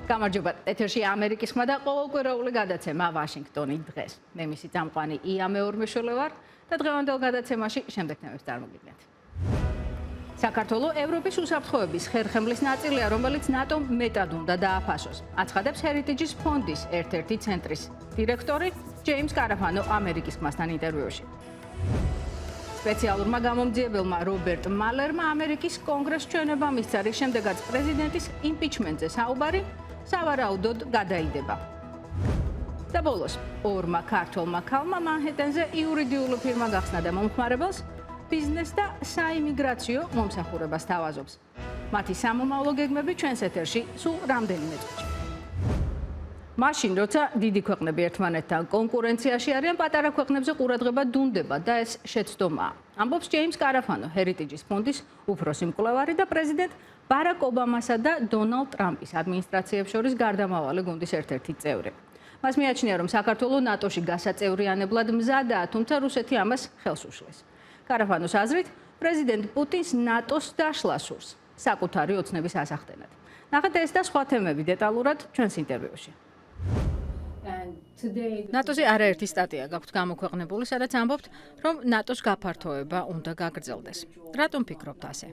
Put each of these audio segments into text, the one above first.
გამარჯობა, ეთერში ამერიკის ხმა და ყოველკვირეული გადაცემა ვაშინგტონი დღეს. მე მისი წამყვანი მეორმეშვილი ვარ და დღევანდელ გადაცემაში შემდეგ თემებს წარმოგიდგენთ. საქართველო ევროპის უსაფრთხოების ხერხემლის ნაწილია, რომელიც ნატომ მეტად უნდა დააფასოს. აცხადებს ჰერიტეჯის ფონდის ერთ-ერთი ცენტრის დირექტორი ჯეიმს კარაფანო ამერიკის ხმასთან ინტერვიუში. სპეციალურმა გამომძიებელმა რობერტ მალერმა ამერიკის კონგრეს ჩვენება მისცა, რის შემდეგაც პრეზიდენტის იმპიჩმენტზე საუბარი სავარაუდოდ გადაიდება. და ბოლოს, ორმა ქართველმა ქალმა მანჰეტენზე იურიდიული ფირმა გახსნა და მომხმარებელს ბიზნეს და საიმიგრაციო მომსახურებას თავაზობს. მათი სამომავლო გეგმები ჩვენს ეთერში სულ რამდენიმე წუთში. მაშინ, როცა დიდი ქვეყნები ერთმანეთთან კონკურენციაში არიან, პატარა ქვეყნებზე ყურადღება დუნდება და ეს შეცდომაა. ამბობს ჯეიმს კარაფანო, ჰერიტეჯის ფონდის უფროსი მკვლევარი და პრეზიდენტ ბარაკ ობამასა და დონალდ ტრამპის ადმინისტრაციებს შორის გარდამავალი გუნდის ერთ-ერთი წევრი. მას მიაჩნია, რომ საქართველო ნატოში გასაწევრიანებლად მზადაა, თუმცა რუსეთი ამას ხელს უშლის. კარაფანოს აზრით, პრეზიდენტ პუტინს ნატოს დაშლა სურს, საკუთარი ოცნების ასახდენად. ნახეთ ეს და სხვა თემები დეტალურად ჩვენს ინტერვიუში. ნატოზე არაერთი სტატია გაქვთ გამოქვეყნებული, სადაც ამბობთ, რომ ნატოს გაფართოება უნდა გაგრძელდეს. რატომ ფიქრობთ ასე?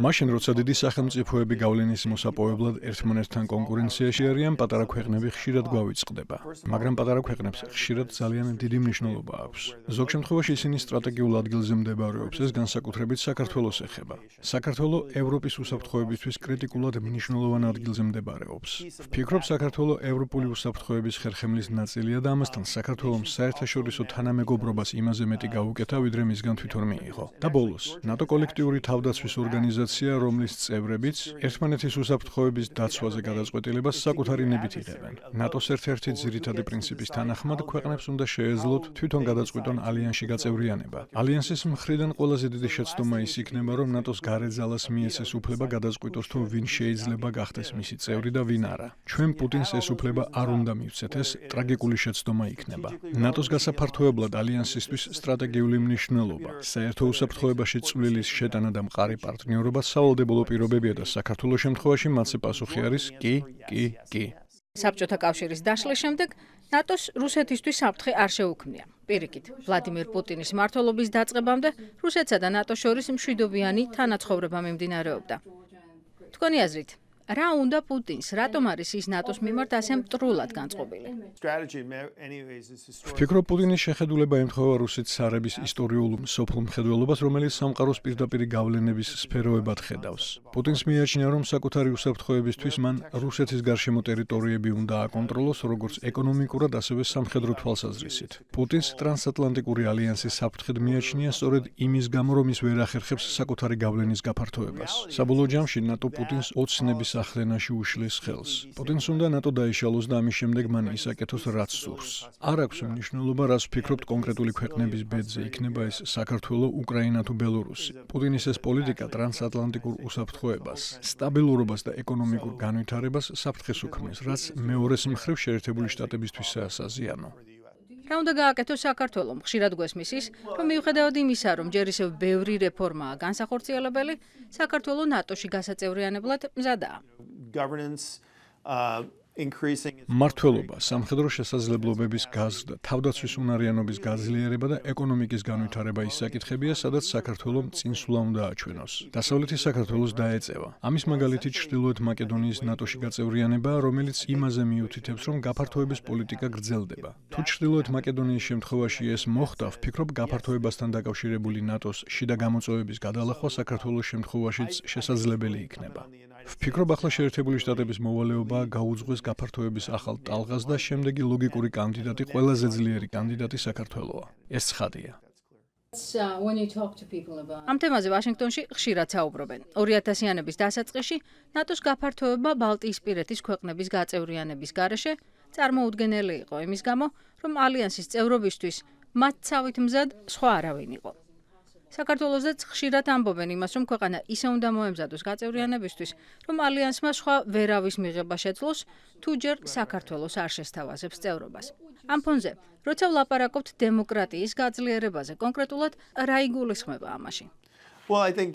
მაშინ, როცა დიდი სახელმწიფოები გავლენის მოსაპოვებლად ერთმანეთთან კონკურენციაში არიან, პატარა ქვეყნები ხშირად გვავიწყდება. მაგრამ პატარა ქვეყნებს ხშირად ძალიან დიდი მნიშვნელობა აქვს. ზოგ შემთხვევაში ისინი სტრატეგიულ ადგილზე მდებარეობს, ეს განსაკუთრებით საქართველოს ეხება. საქართველო ევროპის უსაფრთხოებისთვის კრიტიკულად მნიშვნელოვან ადგილზე მდებარეობს. ვფიქრობ, საქართველო ევროპული უსაფრთხოების ხერხემლის ნაწილია და ამასთან საქართველოს საერთაშორისო თანამეგობრობას იმაზე მეტი გაუკეთა, ვიდრე მისგან თვითონ მიიღო. და ბოლოს, ნატო კოლექტივური თავდაცვის ორგანიზაცია, რომლის წევრებიც ერთმანეთის უსაფრთხოების დაცვაზე გადაწყვეტილებას საკუთარი ნებით იღებენ. ნატოს ერთ-ერთი ძირითადი პრინციპის თანახმად ქვეყნებს უნდა შეეძლოთ თვითონ გადაწყვიტონ ალიანსში გაწევრიანება. ალიანსის მხრიდან ყველაზე დიდი შეცდომა ის იქნება, რომ ნატოს გარეძალას მიეცეს უფლება გადაწყვიტოს, თუ ვინ შეიძლება გახდეს მისი წევრი და ვინ არა. ჩვენ პუტინს ეს უფლება არ უნდა მივცეთ, ეს ტრაგიკული შეცდომა იქნება. ნატოს გასაფართოებლად ალიანსისთვის სტრატეგიული მნიშვნელობა, საერთო უსაფრთხოებაში წვლილის შეტანა და მყარი პარტნიორობა სავალდებულო პირობებია და საქართველოს შემთხვევაში მათზე პასუხი არის კი. საბჭოთა კავშირის დაშლის შემდეგ ნატოს რუსეთისთვის საფრთხე არ შეუქმნია. პირიქით, ვლადიმერ პუტინის მმართველობის დაწყებამდე რუსეთსა და ნატოს შორის მშვიდობიანი თანაცხოვრება მიმდინარეობდა. თქვენი აზრით, რა უნდა პუტინს, რატომ არის ის ნატოს მიმართ ასე მტრულად განწყობილი? ვფიქრობ, პუტინის შეხედულება ემთხვევა რუსეთის სარების ისტორიულ სოფლ მხედველობას, რომელიც სამყაროს პირდაპირი გავლენების სფეროებად ხედავს. პუტინს მიაჩნია, რომ საკუთარი უსაფრთხოებისთვის მან რუსეთის გარშემო ტერიტორიები უნდა აკონტროლოს, როგორც ეკონომიკურად, ასევე სამხედრო თვალსაზრისით. პუტინს ტრანსატლანტიკური ალიანსის საფრთხედ მიაჩნია სწორედ იმის გამო, რომ ის ვერ ახერხებს საკუთარი გავლენის გაფართოებას. საბოლოო ჯამში ნატო პუტინს ოცნების ახდენაში უშლის ხელს. პუტინს უნდა ნატო დაიშალოს და ამის შემდეგ მან ისაკეთოს, რაც სურს. არ აქვს მნიშვნელობა, რას ვფიქრობთ კონკრეტული ქვეყნების ბედზე, იქნება ეს საქართველო, უკრაინა თუ ბელორუსი. პუტინის ეს პოლიტიკა ტრანსატლანტიკურ უსაფრთხოებას, სტაბილურობას და ეკონომიკურ განვითარებას საფრთხეს უქმნის, რაც მეორეს მხრივ შეერთებული შტატებისთვისაა საზიანო. რა უნდა გააკეთოს საქართველომ? ხშირად გვესმის ის, რომ მიუხედავად იმისა, რომ ჯერ ისევ ბევრი რეფორმაა განსახორციელებელი, საქართველო ნატოში გასაწევრიანებლად მზადაა. მმართველობა, სამხედრო შესაძლებლობების გაზრდა, თავდაცვის უნარიანობის გაძლიერება და ეკონომიკის განვითარება ის საკითხებია, სადაც საქართველომ წინსვლა უნდა აჩვენოს. დასავლეთი საქართველოს დაეწევა. ამის მაგალითი ჩრდილოეთ მაკედონიის ნატოში გაწევრიანება, რომელიც იმაზე მიუთითებს, რომ გაფართოების პოლიტიკა გრძელდება. თუ ჩრდილოეთ მაკედონიის შემთხვევაში ეს მოხდა, ვფიქრობ, გაფართოებასთან დაკავშირებული ნატოს შიდა გამოწვევების გადალახვა საქართველოს შემთხვევაშიც შესაძლებელი იქნება. ვფიქრობ, ახლა შეერთებული შტატების მოვალეობა გაუძღვეს გაფართოების ახალ ტალღას და შემდეგი ლოგიკური კანდიდატი, ყველაზე ძლიერი კანდიდატი საქართველოა. ეს ცხადია. ამ თემაზე ვაშინგტონში ხშირად საუბრობენ. 2000-იანების დასაწყისში ნატოს გაფართოება ბალტიისპირეთის ქვეყნების გაწევრიანების გარეშე წარმოუდგენელი იყო იმის გამო, რომ ალიანსის წევრობისთვის მათ ცავით მზად სხვა არავინ იყო. საქართველოსაც ხშირად ამბობენ იმას, რომ ქვეყანა ისე უნდა მოემზადოს გაწევრიანებისთვის, რომ ალიანსმა სხვა ვერავის მიღება შეძლოს, თუ ჯერ საქართველოს არ შესთავაზებს წევრობას. ამ ფონზე, როცა ვლაპარაკობთ დემოკრატიის გაძლიერებაზე, კონკრეტულად რა იგულისხმება ამაში? Well, I think,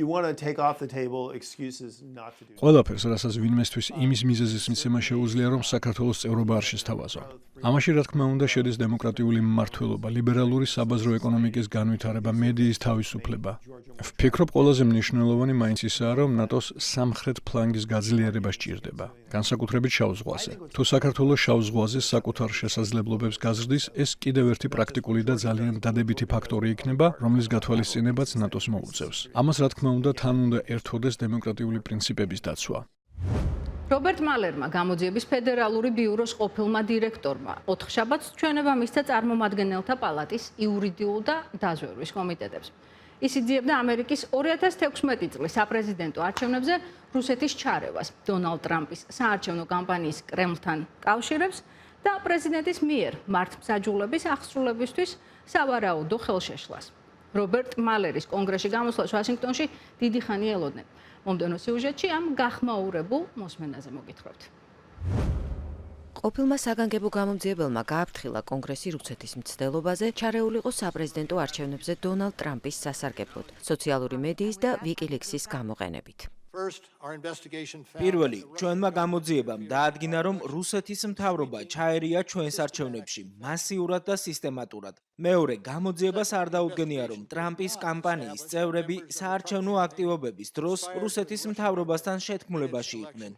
you want to take off the table excuses not to do that. ყველაფერს, რასაც ვინმესთვის იმის მიზეზის მიცემა შეუძლია, რომ საქართველოს წევრობა არ შესთავაზო. ამაში, რა თქმა უნდა, შედის დემოკრატიული მმართველობა, ლიბერალური საბაზრო ეკონომიკის განვითარება, მედიის თავისუფლება. ვფიქრობ, ყველაზე მნიშვნელოვანი მაინც ისაა, რომ ნატოს სამხრეთ ფლანგის გაძლიერება სჭირდება, განსაკუთრებით შავ ზღვაზე. თუ საქართველოს შავ ზღვაზე საკუთარ შესაძლებლობებს გაზრდის, ეს კიდევ ერთი პრაქტიკული და ძალიან დადებითი ფაქტორი იქნება, რომლის გათვალისწინებაც ნატოს მოუწევს. ამას, რა თქმა უნდა, თან უნდა ერთვოდეს დემოკრატიული პრინციპების დაცვა. რობერტ მალერმა, გამოძიების ფედერალური ბიუროს ყოფილმა დირექტორმა, 4 შაბათს ჩვენება მისცა წარმომადგენელთა პალატის იურიდიულ და დაზვერვის კომიტეტებს. ის იძიებდა ამერიკის 2016 წლის საპრეზიდენტო არჩევნებზე რუსეთის ჩარევას, დონალდ ტრამპის საარჩევნო კამპანიის კრემლთან კავშირებს და პრეზიდენტის მიერ მართლმსაჯულების აღსრულებისთვის სავარაუდო ხელშეშლას. რობერტ მალერის კონგრესში გამოსვლას ვაშინგტონში დიდი ხანი ელოდნენ. მომდევნო სიუჟეტში ამ გახმაურებულ მოსმენაზე მოგითხრობთ. ყოფილმა საგანგებო გამომძიებელმა გააფრთხილა კონგრესი რუსეთის მცდელობაზე ჩარეულიყო საპრეზიდენტო არჩევნებზე დონალდ ტრამპის სასარგებლოდ, სოციალური მედიის და ვიკილიქსის გამოყენებით. პირველი, ჩვენმა გამოძიებამ დაადგინა, რომ რუსეთის მთავრობა ჩაერია ჩვენს არჩევნებში მასიურად და სისტემატურად. მეორე, გამოძიებას არ დაუდგენია, რომ ტრამპის კამპანიის წევრები საარჩევნო აქტივობების დროს რუსეთის მთავრობასთან შეთქმულებაში იყვნენ.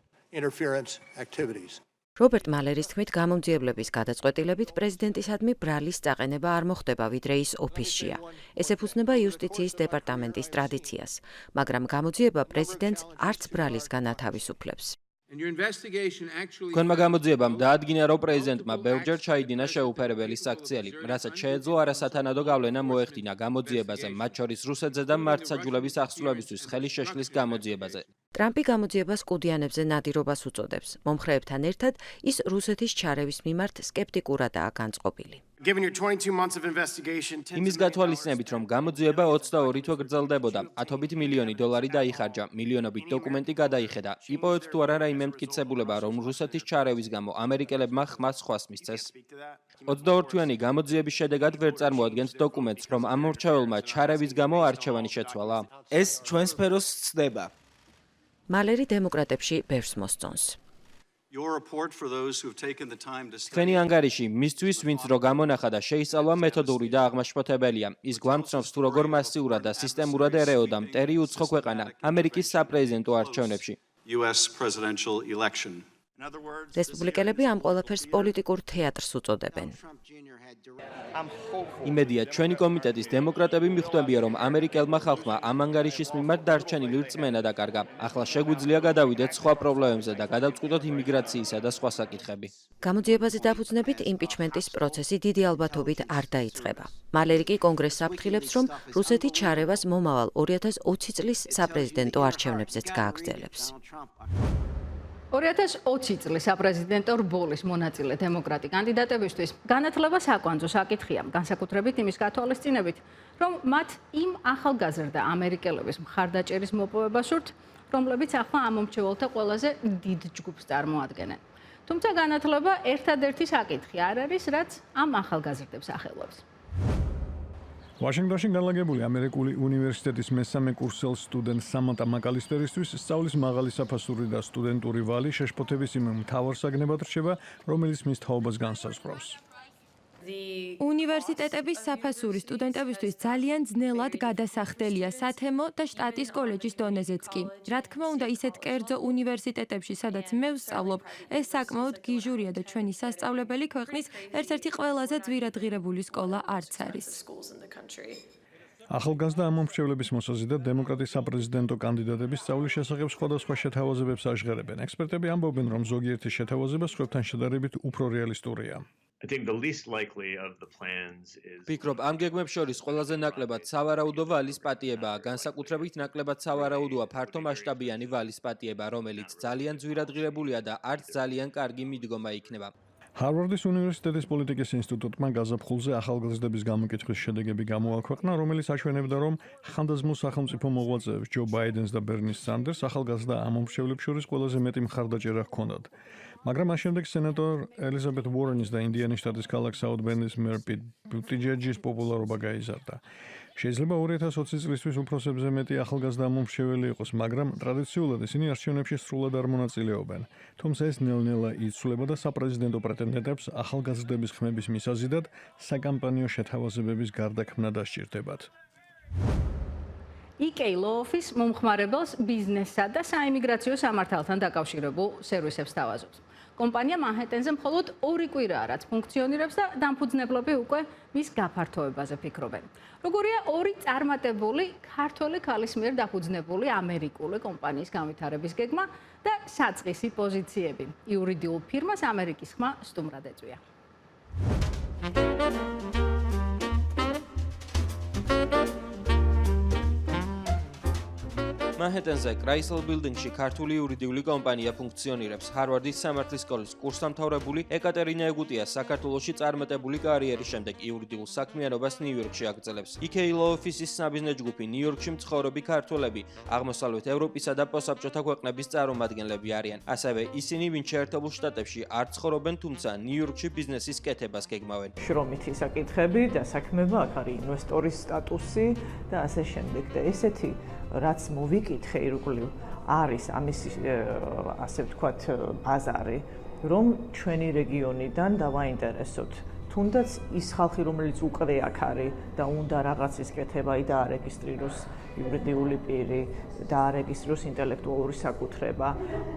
რობერტ მალერის თქმით, გამომძიებლების გადაწყვეტილებით პრეზიდენტისადმი ბრალის წაყენება არ მოხდება, ვიდრე ის ოფისშია. ეს ეფუძნება იუსტიციის დეპარტამენტის ტრადიციას, მაგრამ გამოძიება პრეზიდენტს არც ბრალისგან ათავისუფლებს. თქვენმა გამოძიებამ დაადგინა, რომ პრეზიდენტმა ბევრჯერ ჩაიდინა შეუფერებელი საქციელი, რასაც შეეძლო არასათანადო გავლენა მოეხდინა გამოძიებაზე, მათ შორის რუსეთზე და მართლმსაჯულების აღსრულებისთვის ხელის შეშლის გამოძიებაზე. ტრამპი გამოძიებას კუდიანებზე ნადირობას უწოდებს. მომხრეებთან ერთად ის რუსეთის ჩარევის მიმართ სკეპტიკურადაა განწყობილი. იმის გათვალისწინებით, რომ გამოძიება 22 თვე გრძელდებოდა, $10 მილიონი დაიხარჯა, მილიონობით დოკუმენტი გადაიხედა. იპოვეთ თუ არა რაიმე მტკიცებულება, რომ რუსეთის ჩარევის გამო ამერიკელებმა ხმა სხვას მისცეს. 22 თვიანი გამოძიების შედეგად ვერ წარმოადგენთ დოკუმენტს, რომ ამორჩეველმა ჩარევის გამო არჩევანი შეცვალა. ეს ჩვენ სფეროს ცდება. მალერი დემოკრატებში ბევრს მოსწონს. თქვენი ანგარიში მისთვის, ვინც რო გამონახა და შეისწავლა მეთოდური და აღმაშფოთებელია. ის გვამცნობს თუ როგორ მასიურად და სისტემურად ერეოდა მტერი უცხო ქვეყანა ამერიკის საპრეზიდენტო არჩევნებში. რესპუბლიკელები ამ ყველაფერს პოლიტიკურ თეატრს უწოდებენ. იმედია, ჩვენი კომიტეტის დემოკრატები მიხვდებიან, რომ ამერიკელმა ხალხმა ამ ანგარიშის მიმართ დარჩენილი რწმენა დაკარგა. ახლა შეგვიძლია გადავიდეთ სხვა პრობლემებზე და გადავწყვიტოთ იმიგრაციისა და სხვა საკითხები. გამოძიებაზე დაფუძნებით იმპიჩმენტის პროცესი დიდი ალბათობით არ დაიწყება. მალერი კი კონგრესს აფრთხილებს, რომ რუსეთი ჩარევას მომავალ 2020 წლის საპრეზიდენტო არჩევნებზეც გააგრძელებს. 2020 წლის საპრეზიდენტო რბოლის მონაწილე დემოკრატი კანდიდატებისთვის განათლება საკვანძო საკითხია, განსაკუთრებით იმის გათვალისწინებით, რომ მათ იმ ახალგაზრდა ამერიკელების მხარდაჭერის მოპოვება სურთ, რომლებიც ახლა ამ მომრჩეველთა ყველაზე დიდ ჯგუფს წარმოადგენენ. თუმცა განათლება ერთადერთი საკითხი არ არის, რაც ამ ახალგაზრდებს ახელავს. ვაშინგტონში განლაგებული ამერიკული უნივერსიტეტის მესამე კურსელ სტუდენტ სამანტა მაკალისტერისთვის სწავლის მაღალი საფასური და სტუდენტური ვალი შეშფოთების იმ მთავარ საგნებად რჩება, რომელიც მის თაობას განსაზღვრავს. უნივერსიტეტების საფასური სტუდენტებისთვის ძალიან ძნელად გადასახდელია სათემო და შტატის კოლეჯის დონეზეც კი. რა თქმა უნდა, ისეთ კერძო უნივერსიტეტებში, სადაც მე ვსწავლობ, ეს საკმაოდ გიჟურია და ჩვენი სასწავლებელი ქვეყნის ერთ-ერთი ყველაზე ძვირადღირებული სკოლა არც არის. ახალგაზრდა ამომრჩევლების მოსაზიდად დემოკრატის საპრეზიდენტო კანდიდატების სწავლის შესახებ სხვადასხვა შეთავაზებებს აჟღერებენ. ექსპერტები ამბობენ, რომ ზოგიერთი შეთავაზება სხვებთან შედარებით უფრო რეალისტურია. ვფიქრობ, ამ გეგმებს შორის ყველაზე ნაკლებად სავარაუდო ვალის პატიებაა, განსაკუთრებით ნაკლებად სავარაუდოა ფართო მასშტაბიანი ვალის პატიება, რომელიც ძალიან ძვირადღირებულია და არც ძალიან კარგი მიდგომა იქნება. ჰარვარდის უნივერსიტეტის პოლიტიკის ინსტიტუტმა გაზაფხულზე ახალგაზრდების გამოკითხვის შედეგები გამოაქვეყნა, რომელიც აჩვენებდა, რომ ხანდაზმულ სახელმწიფო მოღვაწეებს ჯო ბაიდენს და ბერნი სანდერს ახალგაზრდა ამომრჩევლებს შორის ყველაზე მეტი მხარდაჭერა ჰქონდათ. მაგრამ მას შემდეგ სენატორ ელიზაბეთ უორენის და ინდიანის შტატის ქალაქ საუთბენდის მერ პიტ ბუტიჯეჯის პოპულარობა გაიზარდა. შეიძლება 2020 წლისთვის უფროსებზე მეტი ახალგაზრდა მომრჩეველი იყოს, მაგრამ ტრადიციულად ისინი არჩევნებში სრულად არ მონაწილეობენ. თუმცა ეს ნელ-ნელა იცვლება და საპრეზიდენტო პრეტენდენტებს ახალგაზრდების ხმების მისაზიდად საკამპანიო შეთავაზებების გარდაქმნა დასჭირდებათ. UK Law-ის მომხმარებელს ბიზნესსა და საიმიგრაციო სამართალთან დაკავშირებულ სერვისებს თავაზობს. კომპანია მანჰეტენზე მხოლოდ 2 კვირაა, რაც ფუნქციონირებს და დამფუძნებლები უკვე მის გაფართოებაზე ფიქრობენ. როგორია 2 წარმატებული ქართველი ქალის მიერ დაფუძნებული ამერიკული კომპანიის განვითარების გეგმა და საწყისი პოზიციები. იურიდიულ ფირმას ამერიკის ხმა სტუმრად ეწვია. მანჰეტენზე კრაისლ ბილდინგში ქართული იურიდიული კომპანია ფუნქციონირებს. ჰარვარდის სამართლის სკოლის კურსდამთავრებული ეკატერინე ეგუტია საქართველოში წარმატებული კარიერის შემდეგ იურიდიულ საქმიანობას ნიუ-იორკში აგრძელებს. UK Law-ის საბიზნეს ჯგუფი ნიუ-იორკში მცხოვრები ქართველები აღმოსავლეთ ევროპისა და პოსტსაბჭოთა ქვეყნების წარმომადგენლები არიან. ასევე ისინი, ვინც შეერთებულ შტატებში არ ცხოვრობენ, თუმცა ნიუ-იორკში ბიზნესის კეთებას გეგმავენ. შრომითი საკითხები და საქმეება აქ არის ინვესტორის სტატუსი და ასე შემდეგ და ესეთი რაც მოვიკითხე ირგვლივ არის ამის ასე ვთქვათ ბაზარი რომ ჩვენი რეგიონიდან დავაინტერესოთ თუნდაც ის ხალხი რომელიც უკვე აქ არის და უნდა რაღაცის კეთება დაარეგისტრიროს იურიდიული პირი დაარეგისტრიროს ინტელექტუალური საკუთრება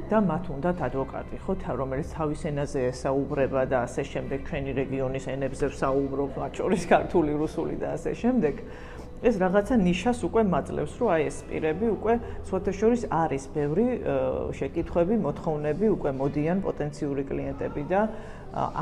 და მათ უნდათ ადვოკატი ხო რომელიც თავის ენაზე ესაუბრება და ასე შემდეგ ჩვენი რეგიონის ენებზე საუბრობს მათ შორის ქართული რუსული და ასე შემდეგ ეს რაღაცა ნიშას უკვე მაძლევს, რომ ეს პირები უკვე სხვათაშორის არის ბევრი შეკითხვები, მოთხოვნები უკვე მოდიან პოტენციური კლიენტები და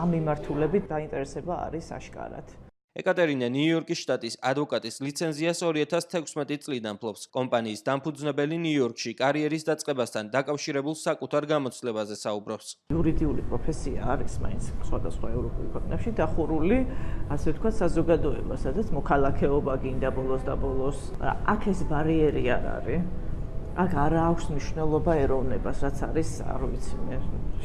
ამ მიმართულებით დაინტერესება არის აშკარად. ეკატერინე ნიუ-იორკის შტატის ადვოკატის ლიცენზიას 2016 წლიდან ფლობს. კომპანიის დამფუძნებელი ნიუ-იორკში კარიერის დაწყებასთან დაკავშირებულ საკუთარ გამოცდილებაზე საუბრობს. იურიდიული პროფესია არის მაინც სხვადასხვა ევროპულ ქვეყნებში დახურული, ასე ვთქვათ, საზოგადოება, სადაც მოქალაქეობა გინდა ბოლოს და ბოლოს. აქ ეს ბარიერი არ არის. აქ არ აქვს მნიშვნელობა ეროვნებას, რაც არის, არ ვიცი,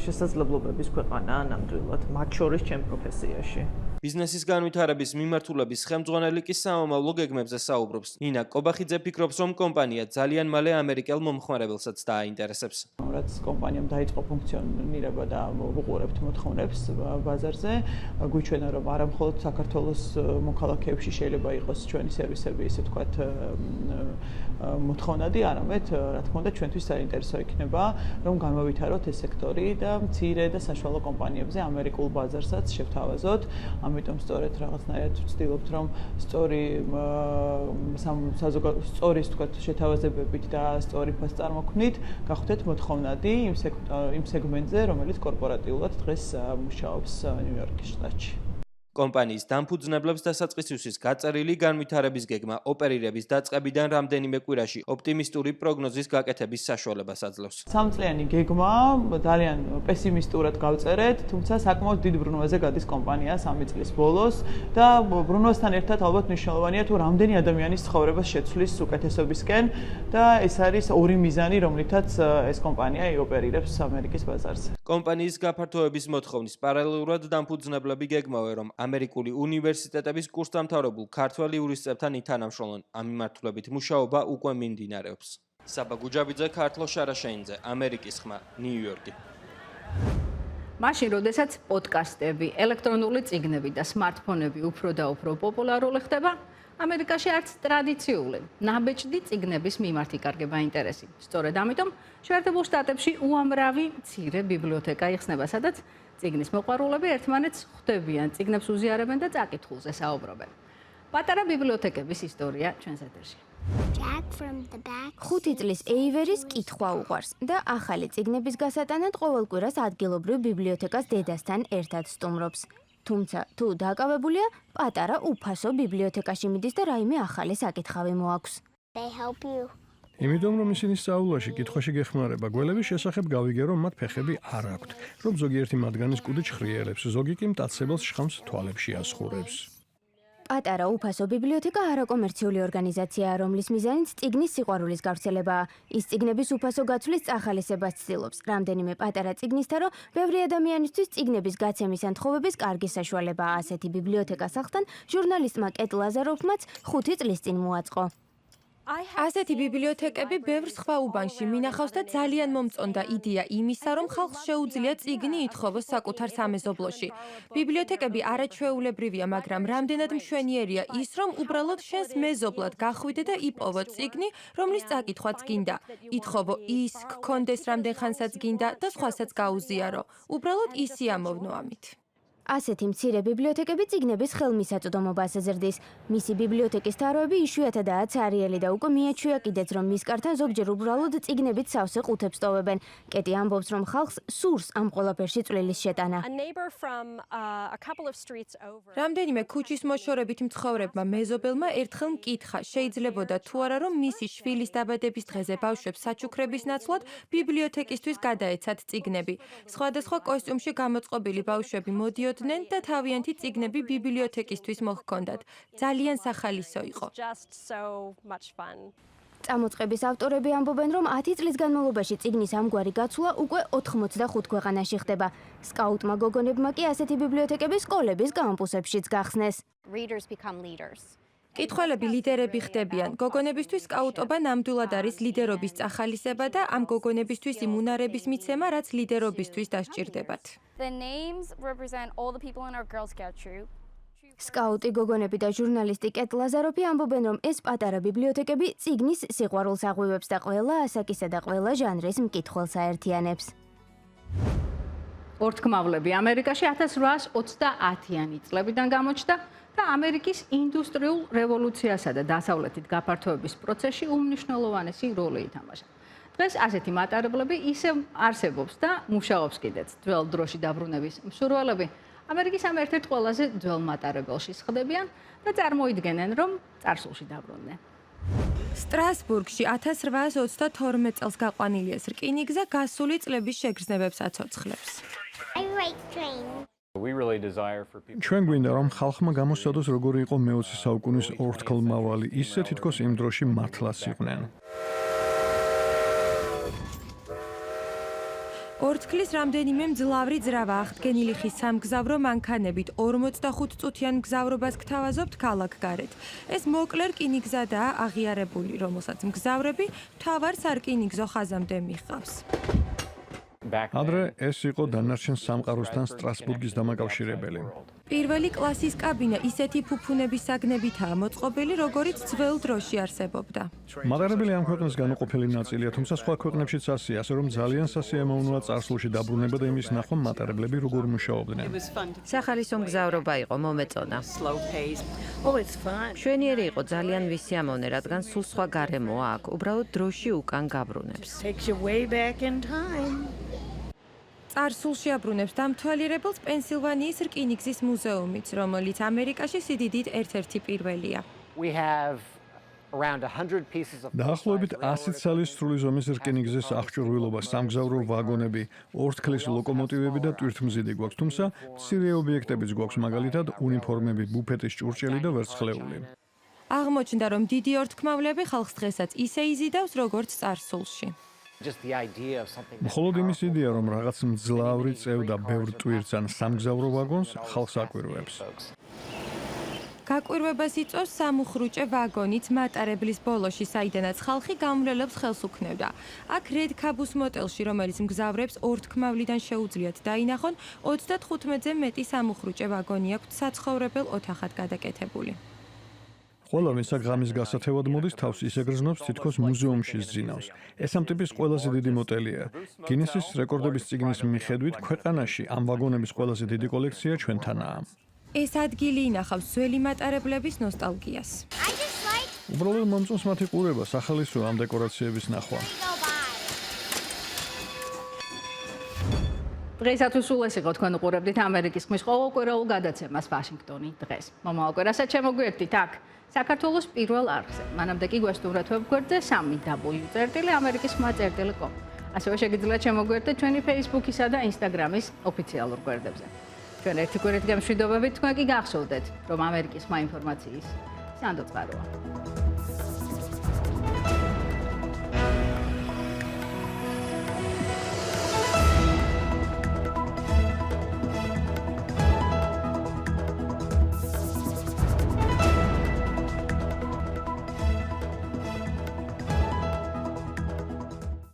შესაძლებლობების ქვეყანაა ნამდვილად, მათ შორის ჩემ პროფესიაში. ბიზნესის განვითარების მიმართულების ხელმძღვანელი კი სამომავლო გეგმებზე საუბრობს. ნინა კობახიძე ფიქრობს, რომ კომპანია ძალიან მალე ამერიკელ მომხმარებელსაც დააინტერესებს. რაც კომპანიამ დაიწყო ფუნქციონირება და ვუყურებთ მოთხოვნებს ბაზარზე, გვიჩვენა რომ არა მხოლოდ საქართველოს მოქალაქეებში შეიძლება იყოს ჩვენი სერვისები, ისე ვთქვათ, მოთხოვნადი, არამედ რა თქმა უნდა ჩვენთვის საინტერესო იქნება, რომ განავითაროთ ეს სექტორი და მცირე და საშუალო კომპანიებზე ამერიკულ ბაზარსაც შევთავაზოთ. ამიტომ სწორედ რაღაცნაირად ვცდილობთ, რომ სწორი ვთქვათ, შეთავაზებებით და სწორი ფასწარმოქმნით გახვდეთ მოთხოვნადი იმ სეგმენტზე, რომელიც კორპორატიულად დღეს მუშაობს ნიუ-იორკის შტატში. კომპანიის დამფუძნებლებს დასაწყისისთვის გაწერილი განვითარების გეგმა ოპერირების დაწყებიდან რამდენიმე კვირაში ოპტიმისტური პროგნოზის გაკეთების საშუალებას აძლევს. 3 წლიანი გეგმა ძალიან პესიმისტურად გავწერეთ, თუმცა საკმაოდ დიდ ბრუნვაზე გადის კომპანია 3 წლის ბოლოს და ბრუნვასთან ერთად ალბათ მნიშვნელოვანია თუ რამდენი ადამიანის ცხოვრებას შეცვლის უკეთესობისკენ და ეს არის 2 მიზანი, რომლითაც ეს კომპანია ოპერირებს ამერიკის ბაზარზე. კომპანიის გაფართოების მოთხოვნის პარალელურად დამფუძნებლები გეგმავენ, რომ ამერიკული უნივერსიტეტების კურსდამთავრებულ ქართველ იურისტებთან ითანამშრომლონ. ამ მიმართულებით მუშაობა უკვე მიმდინარეობს. საბა გუჯაბიძე, ქართლო შარაშენზე, ამერიკის ხმა, ნიუ-იორკი. მაშინ, როდესაც პოდკასტები, ელექტრონული წიგნები და სმარტფონები უფრო და უფრო პოპულარული ხდება, ამერიკაში არც ტრადიციული ნაბეჭდი წიგნების მიმართ იკარგება ინტერესი. სწორედ ამიტომ შეერთებულ შტატებში უამრავი მცირე ბიბლიოთეკა იხსნება, სადაც წიგნის მოყვარულები ერთმანეთს ხვდებიან, წიგნებს უზიარებენ და წაკითხულზე საუბრობენ. პატარა ბიბლიოთეკების ისტორია ჩვენს ეთერში. 5 წლის ეივერის კითხვა უყვარს და ახალი წიგნების გასატანად ყოველ კვირას ადგილობრივ ბიბლიოთეკას დედასთან ერთად სტუმრობს. თუმცა თუ დაკავებულია, პატარა უფასო ბიბლიოთეკაში მიდის და რაიმე ახალი საკითხავი მოაქვს. იმიტომ რომ ისინი სწავლაში, კითხვაში გეხმარება, გველების შესახებ გავიგე, რომ მათ ფეხები არ აქვთ, რომ ზოგიერთი მათგანის კუდი ჩხრიელებს, ზოგი კი მტაცებელს შხამს თვალებში ასხურებს. პატარა უფასო ბიბლიოთეკა არაკომერციული ორგანიზაციაა, რომლის მიზანიც წიგნის სიყვარულის გავრცელებაა. ის წიგნების უფასო გაცვლის წახალისებას ცდილობს. რამდენიმე პატარა წიგნისთარო ბევრი ადამიანისთვის წიგნების გაცემის ან თხოვების კარგი საშუალებაა. ასეთი ბიბლიოთეკა სახთან ჟურნალისტმა კეტ ლაზაროვმაც 5 წლის წინ მოაწყო. ასეთი ბიბლიოთეკები ბევრ სხვა უბანში მინახავს და ძალიან მომწონდა იდეა იმისა, რომ ხალხს შეუძლია წიგნი ითხოვოს საკუთარ სამეზობლოში. ბიბლიოთეკები არაჩვეულებრივია, მაგრამ რამდენად მშვენიერია ის, რომ უბრალოდ შენს მეზობლად გახვიდე და იპოვო წიგნი, რომლის წაკითხვაც გინდა. ითხოვო ის, გქონდეს რამდენ ხანსაც გინდა და სხვასაც გაუზიარო. უბრალოდ ისი ამოვნო ამით. ასეთი მცირე ბიბლიოთეკები წიგნების ხელმისაწვდომობას ზრდის. მისი ბიბლიოთეკის თაროები იშვიათადაა ცარიელი და უკვე მიაჩვია კიდეც, რომ მის კართან ზოგჯერ უბრალოდ წიგნებით სავსე ყუთებს ტოვებენ. კეტი ამბობს, რომ ხალხს სურს ამ ყველაფერში წვლილის შეტანა. რამდენიმე ქუჩის მოშორებით მცხოვრებმა მეზობელმა ერთხელ მკითხა, შეიძლებოდა თუ არა რომ მისი შვილის დაბადების დღეზე ბავშვებს საჩუქრების ნაცვლად ბიბლიოთეკისთვის გადაეცათ წიგნები. სხვადასხვა კოსტიუმში გამოწყობილი ბავშვები მოდიოდნენ და თავიანთი წიგნები ბიბლიოთეკისთვის მოჰქონდათ. ძალიან სახალისო იყო. წამოწყების ავტორები ამბობენ, რომ 10 წლის განმავლობაში წიგნის ამგვარი გაცვლა უკვე 85 ქვეყანაში ხდება. სკაუტმა გოგონებმა კი ასეთი ბიბლიოთეკები სკოლების კამპუსებშიც გახსნეს. კითხველები ლიდერები ხდებიან. გოგონებისთვის სკაუტობა ნამდვილად არის ლიდერობის წახალისება და ამ გოგონებისთვის იმ უნარების მიცემა, რაც ლიდერობისთვის დასჭირდებათ. სკაუტი გოგონები და ჟურნალისტი კეტ ლაზაროვი ამბობენ, რომ ეს პატარა ბიბლიოთეკები წიგნის სიყვარულს აღვივებს და ყველა ასაკისა და ყველა ჟანრის მკითხველს აერთიანებს. ორთქმავლები ამერიკაში 1830-იანი წლებიდან გამოჩნდა და ამერიკის ინდუსტრიულ რევოლუციასა და დასავლეთით გაფართოების პროცესში უმნიშვნელოვანესი როლი ითამაშა. დღეს ასეთი მატარებლები ისევ არსებობს და მუშაობს კიდეც. ძველ დროში დაბრუნების მსურველები ამერიკის ამ ერთ-ერთ ყველაზე ძველ მატარებელში სხდებიან და წარმოიდგენენ, რომ წარსულში დაბრუნდნენ. სტრასბურგში 1832 წელს გაყვანილი ეს რკინიგზა გასული წლების შეგრძნებებს აცოცხლებს. ჩვენ გვინდა, რომ ხალხმა გამოსცადოს, როგორი იყო მე-20 საუკუნის ორთქლმავალი, ისე თითქოს იმ დროში მართლაც იყვნენ. ორთქლის რამდენიმე მძლავრი ძრავა აღდგენილი ხის სამგზავრო მანქანებით 45 წუთიან მგზავრობას გთავაზობთ ქალაქგარეთ. ეს მოკლე რკინიგზადაა აღიარებული, რომელსაც მგზავრები მთავარ სარკინიგზო ხაზამდე მიჰყავს. ადრე ეს იყო დანარჩენ სამყაროსთან სტრასბურგის დამაკავშირებელი. პირველი კლასის კაბინა ისეთი ფუფუნების საგნებითაა მოწყობილი, როგორიც ძველ დროში არსებობდა. მატარებელი ამ ქვეყნის განუყოფელი ნაწილია, თუმცა სხვა ქვეყნებშიც ასეა, ასე რომ ძალიან სასიამოვნოა წარსულში დაბრუნება და იმის ნახვა მატარებლები როგორ მუშაობდნენ. სახალისო მგზავრობა იყო, მომეწონა. მშვენიერი იყო, ძალიან ვისიამოვნე, რადგან სულ სხვა გარემოა აქ, უბრალოდ დროში უკან გაბრუნებს. წარსულში აბრუნებს დამთვალიერებელს პენსილვანიის რკინიგზის მუზეუმიც, რომელიც ამერიკაში სიდიდით ერთ-ერთი პირველია. დაახლოებით 100 ცალის სრული ზომის რკინიგზის აღჭურვილობა, სამგზავრო ვაგონები, ორთქლის ლოკომოტივები და ტვირთმზიდი გვაქვს, თუმცა მცირე ობიექტებიც გვაქვს, მაგალითად უნიფორმები, ბუფეტის ჭურჭელი და ვერცხლეული. აღმოჩნდა, რომ დიდი ორთქმავლები ხალხს დღესაც ისე იზიდავს, როგორც წარსულში. მხოლოდ იმის იდეა, რომ რაღაც მძლავრი წევ და ბევრ ტვირთს ან სამგზავრო ვაგონს ხალხს აკვირვებს. გაკვირვებას იწვევს სამუხრუჭე ვაგონიც მატარებლის ბოლოში, საიდანაც ხალხი გამვლელებს ხელს უქნევდა. აქ რედქაბუს მოტელში, რომელიც მგზავრებს ორთქმავლიდან შეუძლიათ დაინახონ, 35-ზე მეტი სამუხრუჭე ვაგონი აქვთ საცხოვრებელ ოთახად გადაკეთებული. ყველა ვინც ღამის გასათევად მოდის, თავს ისე გრძნობს, თითქოს მუზეუმში ზინავს. ეს ამ ტიპის ყველაზე დიდი მოტელია. გინესის რეკორდების წიგნის მიხედვით, ქვეყანაში ამ ვაგონების ყველაზე დიდი კოლექცია ჩვენთანაა. ეს ადგილი ინახავს ძველი მატარებლების ნოსტალგიას. უბრალოდ მომწონს მათი ყურება, სახალისო ამ დეკორაციების ნახვა. დღეისათვის სულ ეს იყო თქვენ უყურებდით ამერიკის ხმის ყოველკვირეულ გადაცემას ვაშინგტონი დღეს. მომავალ კვირასაც შემოგვიერთდით აქ საქართველოს პირველ არხზე. მანამდე კი გვესტუმრეთ ვებგვერდზე www.amerikisxma.com. ასევე შეგიძლიათ შემოგვიერთდეთ ჩვენი Facebook-ისა და Instagram-ის ოფიციალურ გვერდებზე. ჩვენ ერთი კვირით გემშვიდობებით, თქვენ კი გახსოვდეთ, რომ ამერიკის ხმა ინფორმაციის სანდო წყაროა.